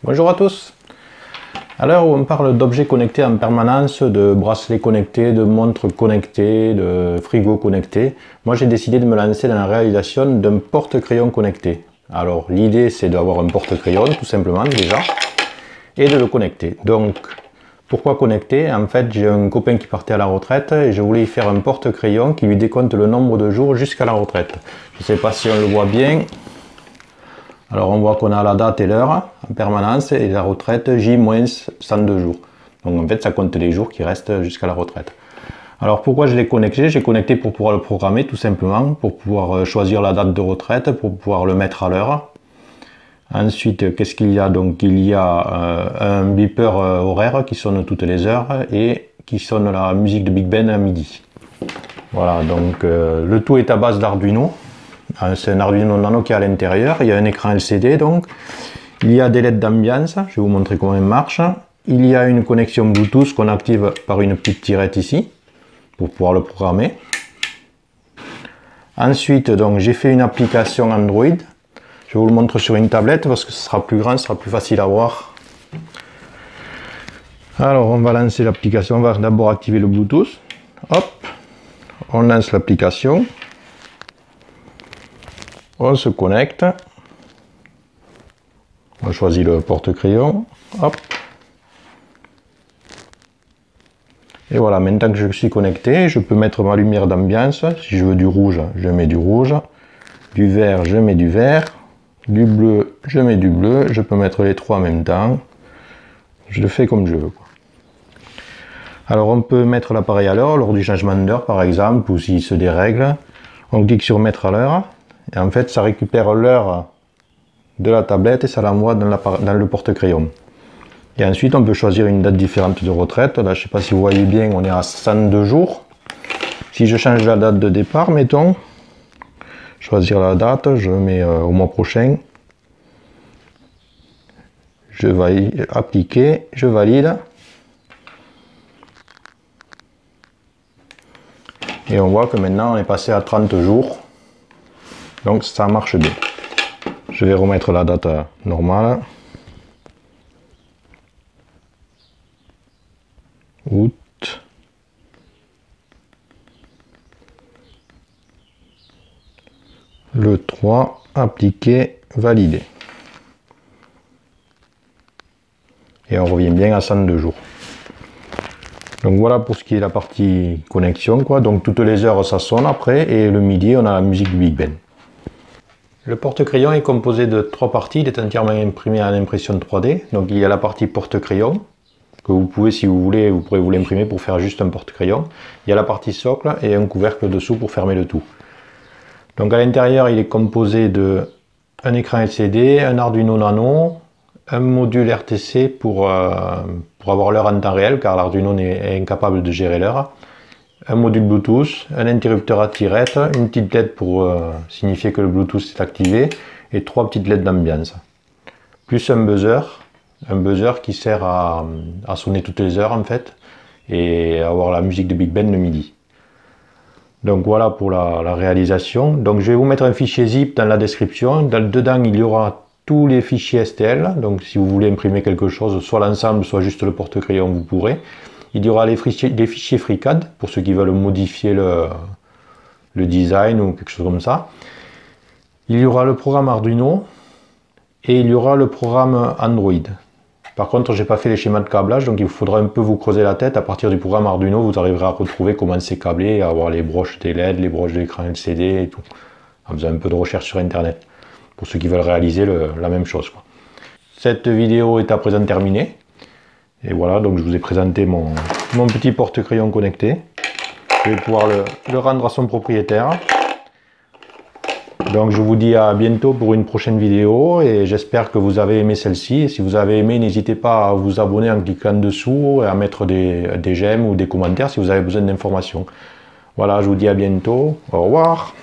Bonjour à tous. À l'heure où on parle d'objets connectés en permanence, de bracelets connectés, de montres connectées, de frigo connectés, moi j'ai décidé de me lancer dans la réalisation d'un porte-crayon connecté. Alors l'idée c'est d'avoir un porte-crayon tout simplement déjà et de le connecter. Donc pourquoi connecter? En fait j'ai un copain qui partait à la retraite et je voulais y faire un porte-crayon qui lui décompte le nombre de jours jusqu'à la retraite. Je ne sais pas si on le voit bien. Alors on voit qu'on a la date et l'heure en permanence et la retraite J-102 jours. Donc en fait ça compte les jours qui restent jusqu'à la retraite. Alors pourquoi je l'ai connecté? J'ai connecté pour pouvoir le programmer tout simplement, pour pouvoir choisir la date de retraite, pour pouvoir le mettre à l'heure. Ensuite qu'est-ce qu'il y a? Donc il y a un beeper horaire qui sonne toutes les heures et qui sonne la musique de Big Ben à midi. Voilà, donc le tout est à base d'Arduino. C'est un Arduino Nano qui est à l'intérieur, il y a un écran LCD donc, il y a des LED d'ambiance, je vais vous montrer comment il marche, il y a une connexion Bluetooth qu'on active par une petite tirette ici, pour pouvoir le programmer. Ensuite donc j'ai fait une application Android, je vous le montre sur une tablette parce que ce sera plus grand, ce sera plus facile à voir. Alors on va lancer l'application, on va d'abord activer le Bluetooth, hop, on lance l'application. On se connecte, on choisit le porte-crayon, hop, et voilà, maintenant que je suis connecté, je peux mettre ma lumière d'ambiance, si je veux du rouge, je mets du rouge, du vert, je mets du vert, du bleu, je mets du bleu, je peux mettre les trois en même temps, je le fais comme je veux. Alors on peut mettre l'appareil à l'heure, lors du changement d'heure par exemple, ou s'il se dérègle, on clique sur mettre à l'heure, et en fait ça récupère l'heure de la tablette et ça l'envoie dans le porte-crayon. Et ensuite on peut choisir une date différente de retraite. Là je ne sais pas si vous voyez bien, on est à 102 jours. Si je change la date de départ, mettons, choisir la date, je mets au mois prochain. Je vais appliquer, je valide. Et on voit que maintenant on est passé à 30 jours. Donc ça marche bien. Je vais remettre la date normale. Août. Le 3, appliquer, valider. Et on revient bien à 102 jours. Donc voilà pour ce qui est la partie connexion, quoi. Donc toutes les heures ça sonne après et le midi on a la musique du Big Ben. Le porte-crayon est composé de trois parties, il est entièrement imprimé à l'impression 3D. Donc il y a la partie porte-crayon, que vous pouvez, si vous voulez, vous pourrez vous l'imprimer pour faire juste un porte-crayon. Il y a la partie socle et un couvercle dessous pour fermer le tout. Donc à l'intérieur il est composé de un écran LCD, un Arduino Nano, un module RTC pour avoir l'heure en temps réel, car l'Arduino est incapable de gérer l'heure. Un module Bluetooth, un interrupteur à tirette, une petite LED pour signifier que le Bluetooth est activé et trois petites LED d'ambiance. Plus un buzzer qui sert à sonner toutes les heures en fait et avoir la musique de Big Ben le midi. Donc voilà pour la réalisation. Donc je vais vous mettre un fichier zip dans la description. Dedans il y aura tous les fichiers STL. Donc si vous voulez imprimer quelque chose, soit l'ensemble, soit juste le porte-crayon, vous pourrez. Il y aura les fichiers FreeCAD pour ceux qui veulent modifier le design ou quelque chose comme ça. Il y aura le programme Arduino et il y aura le programme Android. Par contre, j'ai pas fait les schémas de câblage, donc il faudra un peu vous creuser la tête. À partir du programme Arduino, vous arriverez à retrouver comment c'est câblé, à avoir les broches des LED, les broches de l'écran LCD et tout. En faisant un peu de recherche sur Internet, pour ceux qui veulent réaliser la même chose, quoi. Cette vidéo est à présent terminée. Et voilà, donc je vous ai présenté mon petit porte-crayon connecté. Je vais pouvoir le rendre à son propriétaire. Donc je vous dis à bientôt pour une prochaine vidéo et j'espère que vous avez aimé celle-ci. Et si vous avez aimé, n'hésitez pas à vous abonner en cliquant dessous et à mettre des j'aime ou des commentaires si vous avez besoin d'informations. Voilà, je vous dis à bientôt. Au revoir.